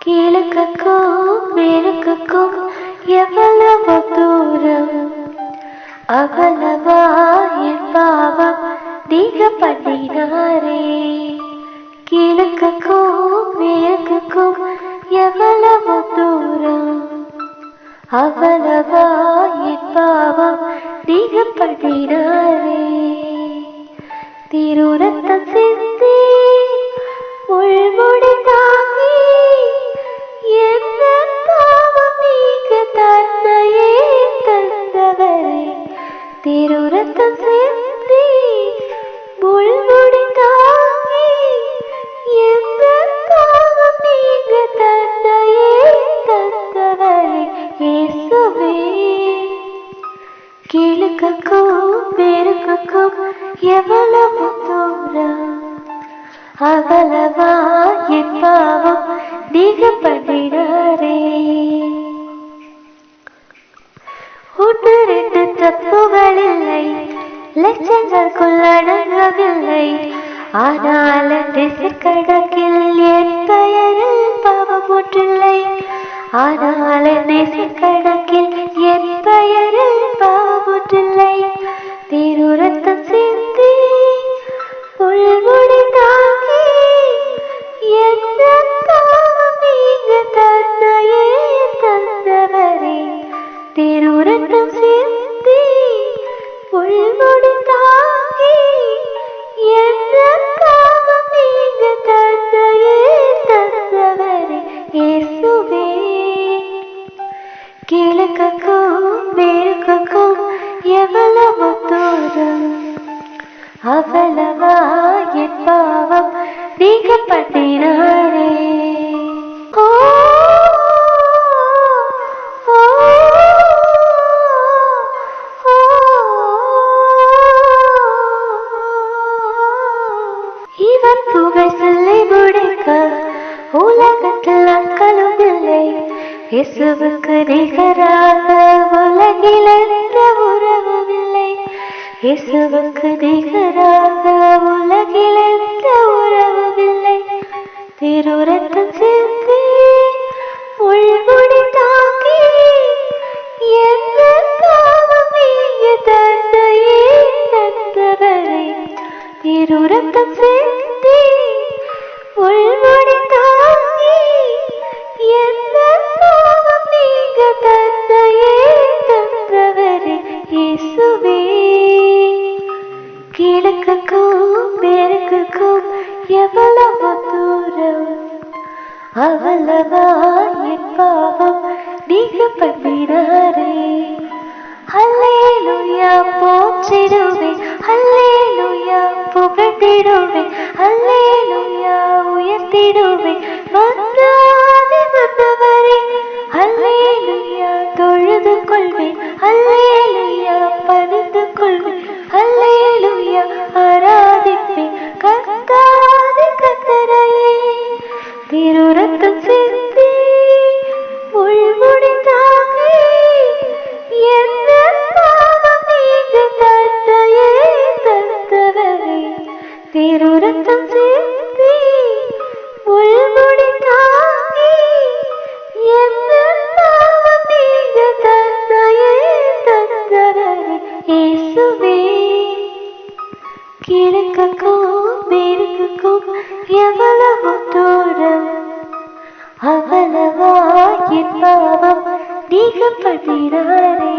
கிழக்குக்கும் மேற்குக்கும் எவ்வளவு தூரம், அவ்வளவா என் பாவம் நீங்க பண்ணினாரே. கிழக்குக்கும் மேற்குக்கும் எவ்வளவு தூரம், அவ்வளவா என் பாவம் நீங்க பண்ணினாரே. திருரத்தம் சிந்தி உள்முடி தாங்கி என்ன பாவம் நீங்க தன்னையே தந்தவரே. திருரத்தம் சிந்தி உள்முடி தாங்கி என்ன பாவம் நீங்க தன்னையே தந்தவரே. இயேசுவே, கிழக்குக்கும் மேற்குக்கும் எவ்வளவு தூரம், அவ்வளவா என் பாவம் நீங்க பண்ணினாரே. ஒன்று ரெண்டு தப்புகள் இல்லை, லட்சங்களுக்குள் அடங்கவில்லை. ஆனால் தேசக்கணக்கில் என் பெயரில் பாவம் ஒன்றில்லை. ஆனால் தேசக்கணக்கில் என் பெயரில் பாவம் ஒன்றில்லை. திருரத்தம் சிந்தி உள்முடி தாங்கி என்ன பாவம் நீங்க தன்னையே தந்தவரே. திருரத்தம் சிந்தி உள்முடி தாங்கி என்ன பாவம் நீங்க தன்னையே தந்தவரே. இயேசுவே, கிழக்குக்கும் மேற்குக்கும் எவ்வளவு தூரம், அவ்வளவா என் பாவம் நீங்க பண்ணினாரே. ஓ ஓ ஓ, இவர் புகழ் சொல்லி முடிக்க உலகத்தில் ஆட்களும் இல்லை. இயேசுவுக்கு நிகராக உலகில் எந்த உறவும் இல்லை. இயேசுவுக்கு நிகராக உலகில் எந்த உறவும் இல்லை. திருரத்தம் சிந்தி உள்முடி தாங்கி என்ன பாவம் நீங்க தன்னையே தந்தவரே. திருரத்தம் சிந்தி உள்முடி தாங்கி என்ன பாவம் நீங்க தன்னையே தந்தவரே. இயேசுவே, கிழக்குக்கும் மேற்குக்கும் எவ்வளவு தூரம், அவ்வளவா என் பாவம் நீங்க பண்ணினாரே. அல்லேலூயா போற்றிடுவேன், அல்லேலூயா புகழ்ந்திடுவேன், அல்லேலூயா உயர்த்திடுவேன். வந்தாதி வந்தவரே, அல்லேலூயா தொழுது கொள்வேன், அல்லேலூயா பணிந்து கொள்வேன், அல்லேலூயா ஆராதிப்பேன் கர்த்தாதி கர்த்தரையே. திருரத்தம் சிந்தி உள்முடி தாங்கி என்ன பாவம் நீங்க தன்னையே தந்தவரே. திருரத்தம் சிந்தி உள்முடி தாங்கி என்ன பாவம் நீங்க தன்னையே தந்தவரே. இயேசுவே, கிழக்குக்கும் மேற்குக்கும் எவ்வளவு தூரம், அவ்வளவா என் பாவம் நீங்க பண்ணினாரே.